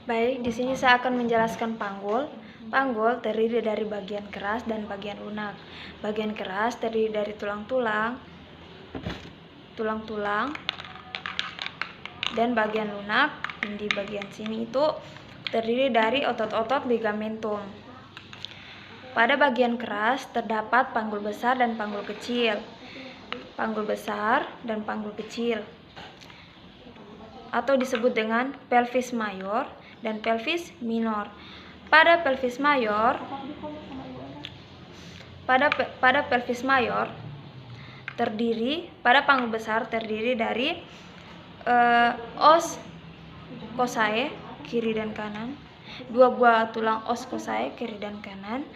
Baik, di sini saya akan menjelaskan panggul. Panggul terdiri dari bagian keras dan bagian lunak. Bagian keras terdiri dari tulang-tulang, dan bagian lunak yang di bagian sini itu terdiri dari otot-otot ligamentum. Pada bagian keras terdapat panggul besar dan panggul kecil. Panggul besar dan panggul kecil, atau disebut dengan pelvis mayor dan pelvis minor. Pada pelvis mayor, pada panggul besar terdiri dari os kosae kiri dan kanan, 2 buah tulang os kosae kiri dan kanan,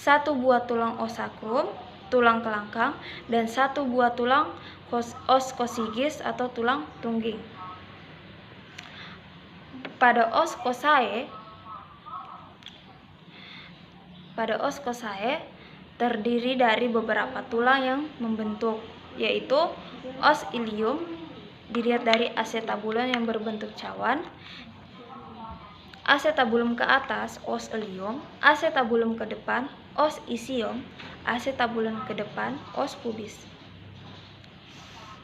1 buah tulang os sakrum, tulang kelangkang, dan 1 buah tulang os kosigis atau tulang tungging. Pada os kosae terdiri dari beberapa tulang yang membentuk, yaitu os ilium dilihat dari acetabulum yang berbentuk cawan, acetabulum ke atas os ilium, acetabulum ke depan os isium, acetabulum ke depan os pubis.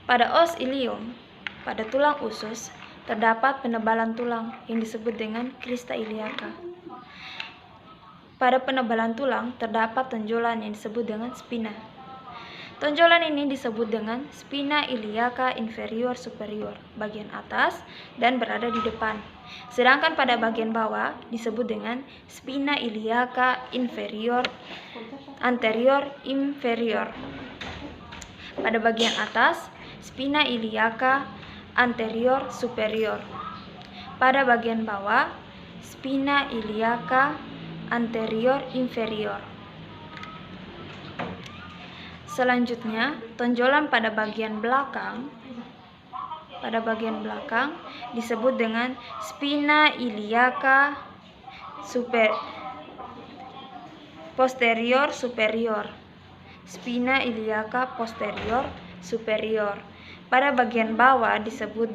Pada os ilium, pada tulang usus, terdapat penebalan tulang yang disebut dengan crista iliaca. Pada penebalan tulang terdapat tonjolan yang disebut dengan spina. Tonjolan ini disebut dengan spina iliaca inferior superior, bagian atas dan berada di depan. Sedangkan pada bagian bawah disebut dengan spina iliaca anterior inferior. Pada bagian atas, spina iliaca anterior superior. Pada bagian bawah, spina iliaca anterior inferior. Selanjutnya, tonjolan pada bagian belakang disebut dengan spina iliaca posterior superior. Spina iliaca posterior superior. Pada bagian bawah disebut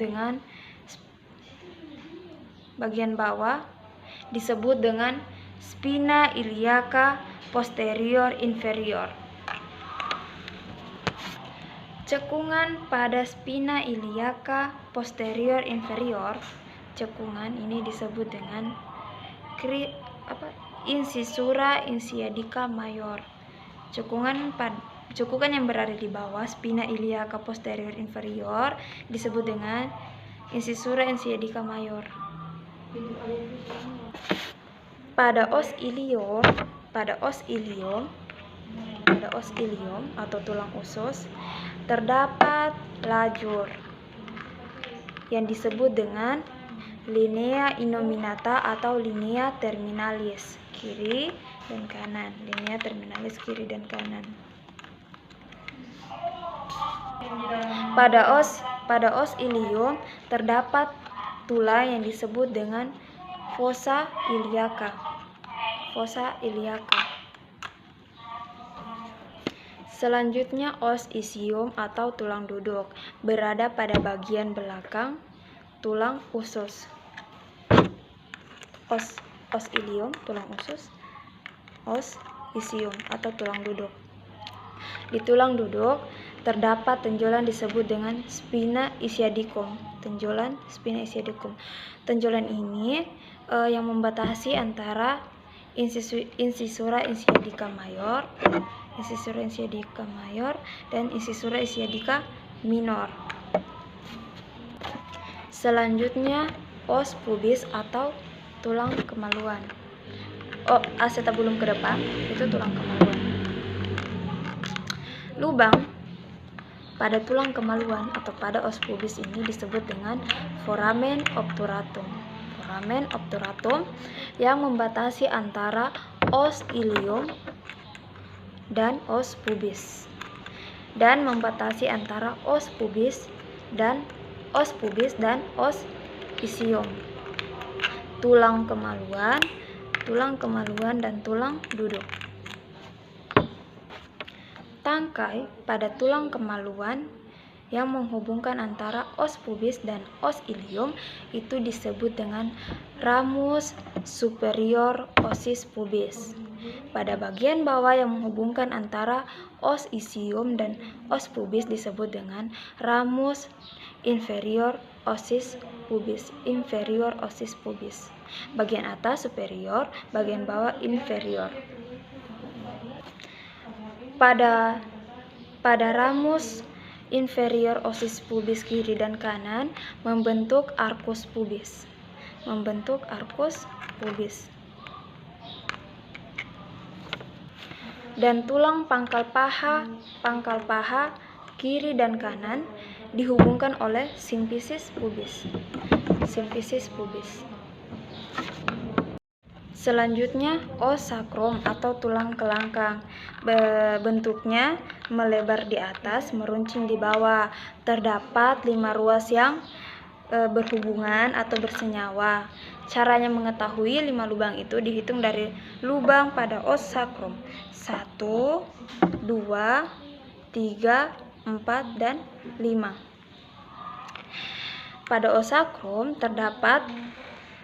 dengan spina iliaca posterior inferior. Cekungan pada spina iliaca posterior inferior, cekungan ini disebut dengan incisura insiadica mayor. Cekungan yang berada di bawah spina iliaca posterior inferior disebut dengan incisura insiadica mayor. Pada os ilium atau tulang usus terdapat lajur yang disebut dengan linea innominata atau linea terminalis kiri dan kanan. Pada os ilium terdapat tulang yang disebut dengan fossa iliaca. Selanjutnya os isium atau tulang duduk berada pada bagian belakang tulang usus. Os ilium tulang usus, os isium atau tulang duduk. Di tulang duduk terdapat tonjolan disebut dengan spina ischiadicum. Tonjolan ini yang membatasi antara incisura ischiadica mayor dan incisura ischiadica minor. Selanjutnya os pubis atau tulang kemaluan. Acetabulum ke depan itu tulang kemaluan. Lubang pada tulang kemaluan atau pada os pubis ini disebut dengan foramen obturatum. Foramen obturatum yang membatasi antara os ilium dan os pubis, dan membatasi antara os pubis dan os isium. Tulang kemaluan dan tulang duduk. Tangkai pada tulang kemaluan yang menghubungkan antara os pubis dan os ilium itu disebut dengan ramus superior ossis pubis. Pada bagian bawah yang menghubungkan antara os isium dan os pubis disebut dengan ramus inferior ossis pubis. Inferior ossis pubis. Bagian atas superior, bagian bawah inferior. Pada ramus inferior ossis pubis kiri dan kanan membentuk arcus pubis. Dan tulang pangkal paha kiri dan kanan dihubungkan oleh simfisis pubis. Selanjutnya os sakrum atau tulang kelangkang. Bentuknya melebar di atas, meruncing di bawah. Terdapat 5 ruas yang berhubungan atau bersenyawa. Caranya mengetahui 5 lubang itu dihitung dari lubang pada os sakrum. 1, 2, 3, 4, dan 5. Pada os sakrum terdapat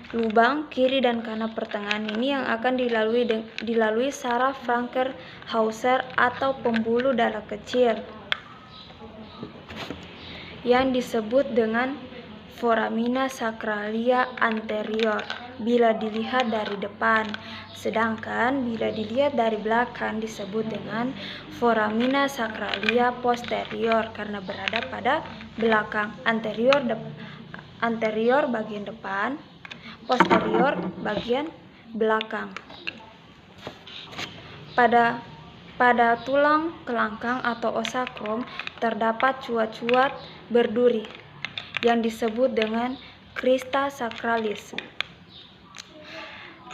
lubang kiri dan kanan pertengahan ini yang akan dilalui saraf Frankenhauser atau pembuluh darah kecil yang disebut dengan foramina sacralia anterior bila dilihat dari depan, sedangkan bila dilihat dari belakang disebut dengan foramina sacralia posterior karena berada pada belakang. Anterior bagian depan, posterior bagian belakang. Pada tulang kelangkang atau os sakrum terdapat cuat-cuat berduri yang disebut dengan crista sacralis.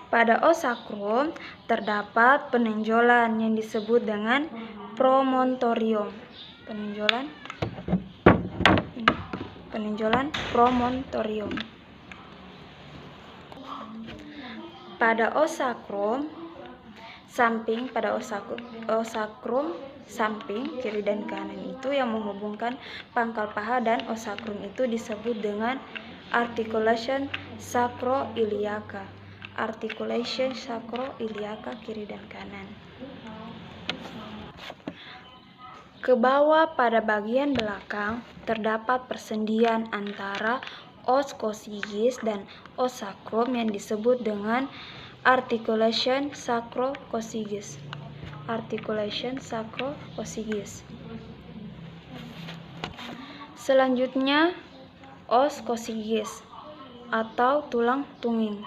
Pada os sakrum terdapat penonjolan yang disebut dengan promontorium. Penonjolan promontorium. Pada os sakrum samping, samping kiri dan kanan itu yang menghubungkan pangkal paha dan os sakrum itu disebut dengan articulation sacroiliaca. Kiri dan kanan. Ke bawah pada bagian belakang terdapat persendian antara os coccygis dan os sakrum yang disebut dengan articulation sacrococcygis. Selanjutnya os coccygis atau tulang tunging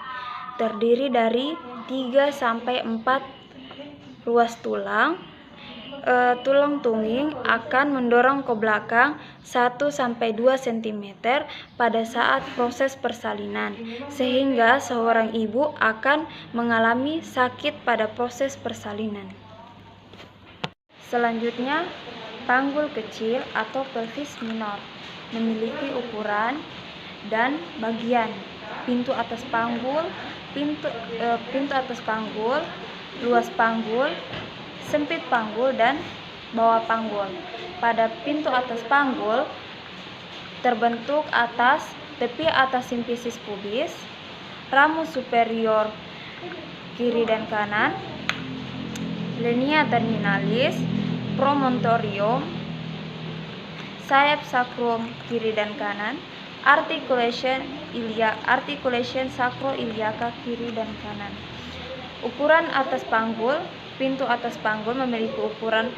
terdiri dari 3 sampai 4 ruas tulang. Tulang tunging akan mendorong ke belakang 1 sampai 2 cm pada saat proses persalinan, sehingga seorang ibu akan mengalami sakit pada proses persalinan. Selanjutnya, panggul kecil atau pelvis minor memiliki ukuran dan bagian pintu atas panggul, luas panggul, sempit panggul, dan bawah panggul. Pada pintu atas panggul terbentuk tepi atas simfisis pubis, ramus superior kiri dan kanan, linea terminalis, promontorium, sayap sakrum kiri dan kanan, articulation sacroiliaca kiri dan kanan. Ukuran atas panggul. Pintu atas panggul memiliki ukuran,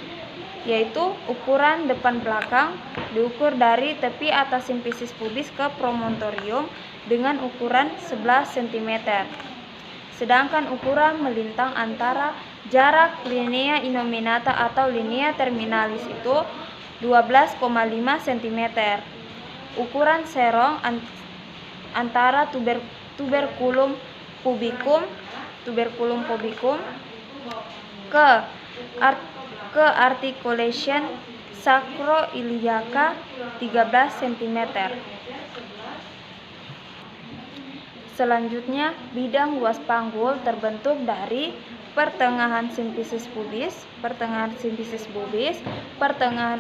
yaitu ukuran depan belakang diukur dari tepi atas simfisis pubis ke promontorium dengan ukuran 11 cm. Sedangkan ukuran melintang antara jarak linea innominata atau linea terminalis itu 12,5 cm. Ukuran serong antara tuberculum pubicum ke articulation sacroiliaca 13 cm. Selanjutnya, bidang luas panggul terbentuk dari pertengahan simfisis pubis, pertengahan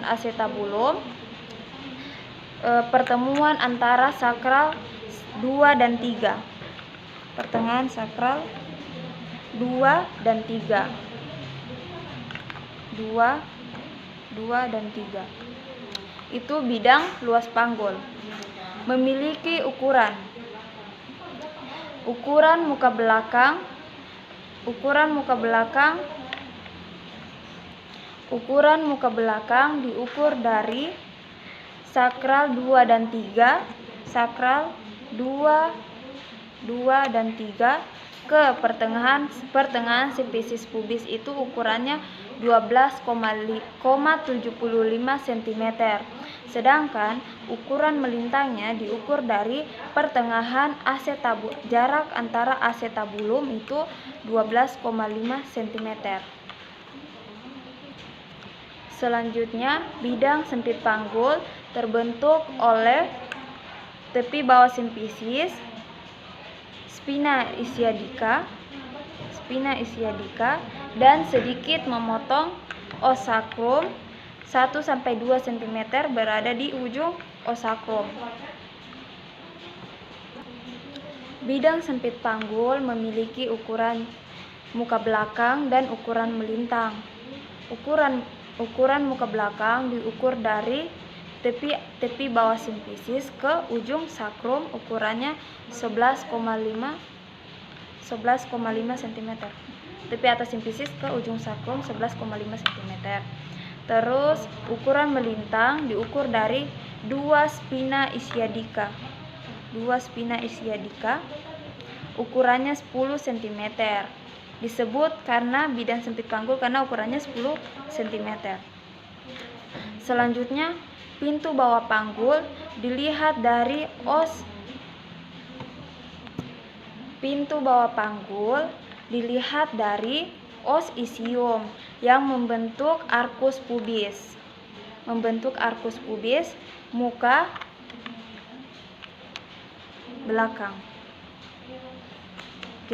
acetabulum, pertemuan antara sakral 2 dan 3. Pertengahan sakral 2 dan 3. 2 dan 3. Itu bidang luas panggul. Memiliki ukuran. Ukuran muka belakang diukur dari sakral 2 dan 3, sakral 2 dan 3 ke pertengahan sifisis pubis itu ukurannya 12,75 cm. Sedangkan ukuran melintangnya diukur dari pertengahan jarak antara acetabulum itu 12,5 cm. Selanjutnya, bidang sempit panggul terbentuk oleh tepi bawah simfisis, spina ischiadica, dan sedikit memotong os sakrum 1-2 cm berada di ujung os sakrum. Bidang sempit panggul memiliki ukuran muka belakang dan ukuran melintang. Ukuran muka belakang diukur dari tepi bawah simfisis ke ujung sakrum, ukurannya 11,5 cm. Tepi atas simfisis ke ujung sakrum 11,5 cm. Terus ukuran melintang diukur dari 2 spina ischiadica. Ukurannya 10 cm. Disebut karena bidang sempit panggul karena ukurannya 10 cm. Selanjutnya, pintu bawah panggul dilihat dari os isium yang membentuk arcus pubis. Muka belakang.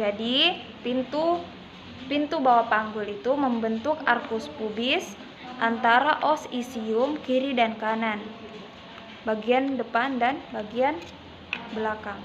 Jadi, pintu bawah panggul itu membentuk arcus pubis antara os isium kiri dan kanan, bagian depan dan bagian belakang.